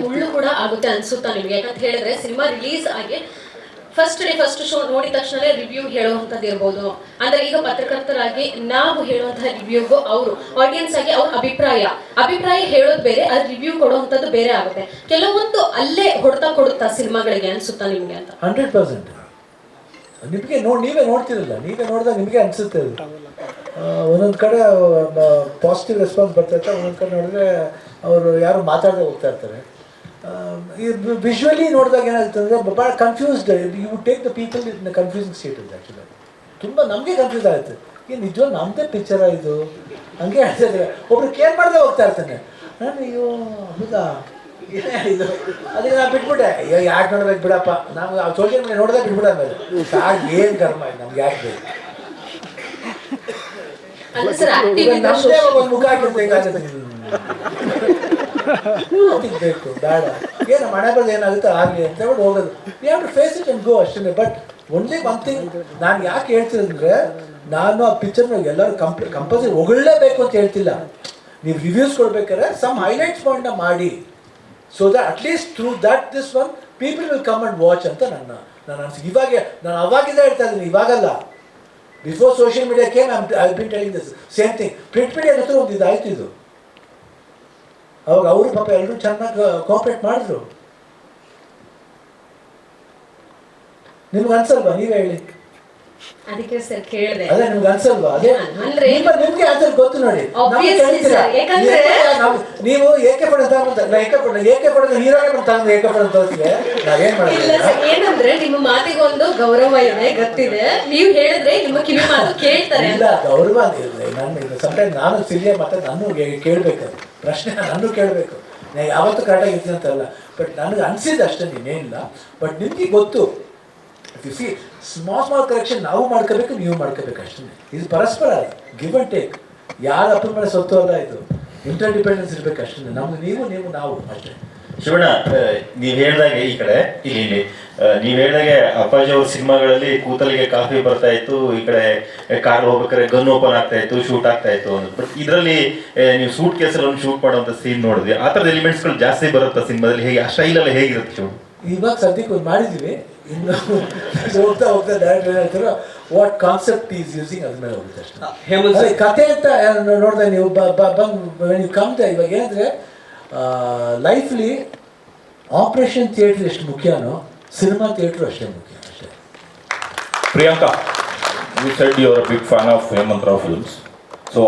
ಮುಳ್ಳು ಕೂಡ ಆಗುತ್ತೆ ಅನ್ಸುತ್ತಾ ನಿಮ್ಗೆ? ಯಾಕಂತ ಹೇಳಿದ್ರೆ ಸಿನಿಮಾ ರಿಲೀಸ್ ಆಗಿ ಫಸ್ಟ್ ಶೋ ನೋಡಿದ ತಕ್ಷಣ ರಿವ್ಯೂ ಹೇಳುವಂಥದ್ದು ಇರ್ಬೋದು. ಅಂದ್ರೆ ಈಗ ಪತ್ರಕರ್ತರಾಗಿ ನಾವು ಹೇಳುವಂತಹ ರಿವ್ಯೂಗೂ ಅವರು ಆಡಿಯನ್ಸ್ ಆಗಿ ಅವ್ರ ಅಭಿಪ್ರಾಯ ಹೇಳೋದು ಬೇರೆ, ಅದು ರಿವ್ಯೂ ಕೊಡುವಂಥದ್ದು ಬೇರೆ ಆಗುತ್ತೆ. ಕೆಲವೊಂದು ಅಲ್ಲೇ ಹೊಡ್ತಾ ಕೊಡುತ್ತಾ ಸಿನಿಮಾಗಳಿಗೆ ಅನ್ಸುತ್ತಾ ನಿಮ್ಗೆ ಅಂತ? 100% ನಿಮಗೆ ನೀವೇ ನೋಡ್ತಿರಲ್ಲ, ನೀವೇ ನೋಡಿದಾಗ ನಿಮಗೆ ಅನಿಸುತ್ತೆ ಅದು. ಒಂದೊಂದು ಕಡೆ ಪಾಸಿಟಿವ್ ರೆಸ್ಪಾನ್ಸ್ ಬರ್ತಾಯಿರ್ತಾರೆ, ಒಂದೊಂದು ಕಡೆ ನೋಡಿದ್ರೆ ಅವರು ಯಾರು ಮಾತಾಡದೆ ಹೋಗ್ತಾ ಇರ್ತಾರೆ. ವಿಜುವಲಿ ನೋಡಿದಾಗ ಏನಾಗುತ್ತೆ ಅಂದರೆ ಭಾಳ confused, you take the people in confusing state ಇದೆ ಆ್ಯಕ್ಚುಲಿ. ತುಂಬ ನಮಗೆ ಕನ್ಫ್ಯೂಸ್ ಆಗುತ್ತೆ, ಏನು ನಿಜವಾಗ ನಮ್ಮದೇ ಪಿಕ್ಚರ ಇದು ಹಂಗೆ ಹೇಳ್ತಿದ್ರೆ ಒಬ್ರು ಕೇರ್ ಮಾಡದೆ ಹೋಗ್ತಾ ಇರ್ತಾನೆ. ನಾನು ಅಯ್ಯೋ ಹೌದಾ ಇದು ಅದಕ್ಕೆ ನಾನು ಬಿಟ್ಬಿಟ್ಟೆ, ಅಯ್ಯೋ ಯಾಕೆ ನೋಡ್ಬೇಕು ಬಿಡಪ್ಪ, ನಾವು ಸೋಷಿಯಲ್ ಮೀಡಿಯಾ ನೋಡಿದಾಗ ಬಿಟ್ಬಿಡ ಮೇಲೆ ಏನು ಕರ್ಮ ಆಯ್ತು ನಮ್ಗೆ ಯಾಕೆ ಬೇಕು, ನಮ್ಮದೇ ಒಂದು ಮುಖ ಹಾಕಿರ್ಬೇಕಾಗುತ್ತೆ ಬೇಕು ಬೇಡ, ಏನು ಮನೆ ಬರೋದು ಏನಾಗುತ್ತೆ ಆಗಲಿ ಅಂತ ಹೇಳ್ಬಿಟ್ಟು ಹೋಗೋದು. You have to face it and go ಅಷ್ಟೇ. ಬಟ್ ಒನ್ಲಿ ಒನ್ ಥಿಂಗ್ ನಾನು ಯಾಕೆ ಹೇಳ್ತಿರಂದರೆ, ನಾನು ಆ ಪಿಕ್ಚರ್ನ ಎಲ್ಲರೂ ಕಂಪಲ್ಸರಿ ಹೊಗಳಲೇಬೇಕು ಅಂತ ಹೇಳ್ತಿಲ್ಲ. ನೀವು ರಿವ್ಯೂಸ್ ಕೊಡ್ಬೇಕಾದ್ರೆ ಸಮ್ ಹೈಲೈಟ್ಸ್ ಪಾಯಿಂಟ್ನ ಮಾಡಿ, so that at least through that this one people will come and watch ಅಂತ ನಾನು ಅನ್ಸಿ. ಇವಾಗ ನಾನು ಅವಾಗಿಂದ ಹೇಳ್ತಾ ಇದ್ದೀನಿ, ಇವಾಗಲ್ಲ. Before social media came I been telling this same thing. Print media ಹತ್ರ ಒಂದು ಇದಾಯಿತು ಇದು. ಅವಾಗ ಅವರು ಪಾಪ ಎಲ್ಲರೂ ಚೆನ್ನಾಗಿ ಕೋಆಪ್ರೇಟ್ ಮಾಡಿದ್ರು. ನಿಮ್ಗೆ ಅನ್ಸಲ್ವಾ? ನೀವೇ ಹೇಳಿ. ಅದಕ್ಕೆ ಸರ್ ಕೇಳಿದೆ. ಅದೇ ನಿಮ್ಗೆ ಅನ್ಸಲ್ವಾ? ಅದೇ ನಿಮ್ಗೆ ಆನ್ಸರ್ ಗೊತ್ತು ನೋಡಿ. ನೀವು ಏಕೆ ಪಡೆದ ಹೀರೋಗೆ ತಗೊಂಡು ಏಕೆ ಪಡೆದ ತೋರಿಸಿದ್ರೆ ನಾವೇನ್ ಮಾಡಿಲ್ಲ. ಏನಂದ್ರೆ ನಿಮ್ಮ ಮಾತಿಗೆ ಒಂದು ಗೌರವ ಇದೆ, ಗೊತ್ತಿದೆ. ನೀವು ಹೇಳಿದ್ರೆ ನಿಮ್ಮ ಕಿವಿ ಮಾತು ಕೇಳ್ತಾರೆ. ಇಲ್ಲ ಗೌರವ ನಾನು ಸಮ್ಟೈಮ್ ನಾನು ಸಿರಿಯರ್ ಮತ್ತೆ ನಾನು ಕೇಳಬೇಕು, ಪ್ರಶ್ನೆ ನಾನು ಕೇಳಬೇಕು. ನಾನು ಯಾವತ್ತೂ ಕರೆಕ್ಟಾಗಿ ಇರ್ತೀನಿ ಅಂತಲ್ಲ, ಬಟ್ ನನಗೆ ಅನಿಸಿದೆ ಅಷ್ಟೇ, ನೀನೇನಿಲ್ಲ. ಬಟ್ ನಿಮಗೆ ಗೊತ್ತು, ಸಿ ಸ್ಮಾಲ್ ಕರೆಕ್ಷನ್ ನಾವು ಮಾಡ್ಕೋಬೇಕು, ನೀವು ಮಾಡ್ಕೋಬೇಕು ಅಷ್ಟೇ. ಇದು ಪರಸ್ಪರ ಗಿವ್ ಅಂಡ್ ಟೇಕ್. ಯಾರ ಅಪ್ಪನ ಮೇಲೆ ಸೊತ್ತು ಅಲ್ಲ, ಇದು ಇಂಟರ್ ಡಿಪೆಂಡೆನ್ಸ್ ಇರಬೇಕು ಅಷ್ಟೇ. ನಮ್ದು ನೀವು ನಾವು ಅಷ್ಟೇ. ಶಿವಣ್ಣ, ನೀವು ಹೇಳಿದಾಗೆ ಈ ಕಡೆ ಇಲ್ಲಿ ನೀವು ಹೇಳಿದಾಗೆ ಅಪ್ಪಾಜಿ ಅವ್ರ ಸಿನಿಮಾಗಳಲ್ಲಿ ಕೂತಲಿಗೆ ಕಾಫಿ ಬರ್ತಾ ಇತ್ತು, ಈ ಕಡೆ ಕಾರ್ ಹೋಗ್ಬೇಕಾದ್ರೆ ಗನ್ ಓಪನ್ ಆಗ್ತಾ ಇತ್ತು, ಶೂಟ್ ಆಗ್ತಾ ಇತ್ತು. ಬಟ್ ಇದರಲ್ಲಿ ನೀವು ಸೂಟ್ ಕೇಸಲ್ಲಿ ಒಂದು ಶೂಟ್ ಮಾಡುವಂಥ ಸೀನ್ ನೋಡಿದ್ವಿ. ಆ ಥರದ ಎಲಿಮೆಂಟ್ಸ್ಗಳು ಜಾಸ್ತಿ ಬರುತ್ತೆ ಸಿನಿಮಾದಲ್ಲಿ. ಹೇಗೆ ಆ ಸ್ಟೈಲೆಲ್ಲ ಹೇಗಿರುತ್ತೆ ಶಿವಣ್ಣ? ಇವಾಗ ಸದ್ಯಕ್ಕೆ ಒಂದು ಮಾಡಿದ್ದೀವಿ, ಇನ್ನು ಹೋಗ್ತಾ ಡೈರೆಕ್ಟರ್ ಹೇಳ್ತಾರೆ ವಾಟ್ ಕಾನ್ಸೆಪ್ಟ್ ಈಸ್ ಯೂಸಿಂಗ್ ಅದ್ರ ಮೇಲೆ ಹೋಗುತ್ತೆ ಅಷ್ಟೇ. ಕತೆ ಅಂತ ನೋಡಿದಾಗ ನೀವು ನೀವು ಕಮ್ತ ಇವಾಗ ಏನಂದರೆ ಲೈಫ್ಲಿ ಆಪರೇಷನ್ ಥಿಯೇಟ್ರ್ ಎಷ್ಟು ಮುಖ್ಯನೋ ಸಿನಿಮಾ ಥಿಯೇಟ್ರು ಅಷ್ಟೇ ಮುಖ್ಯ ಅಷ್ಟೇ. Priyanka, you said you are a big fan of Hemant Rao films. So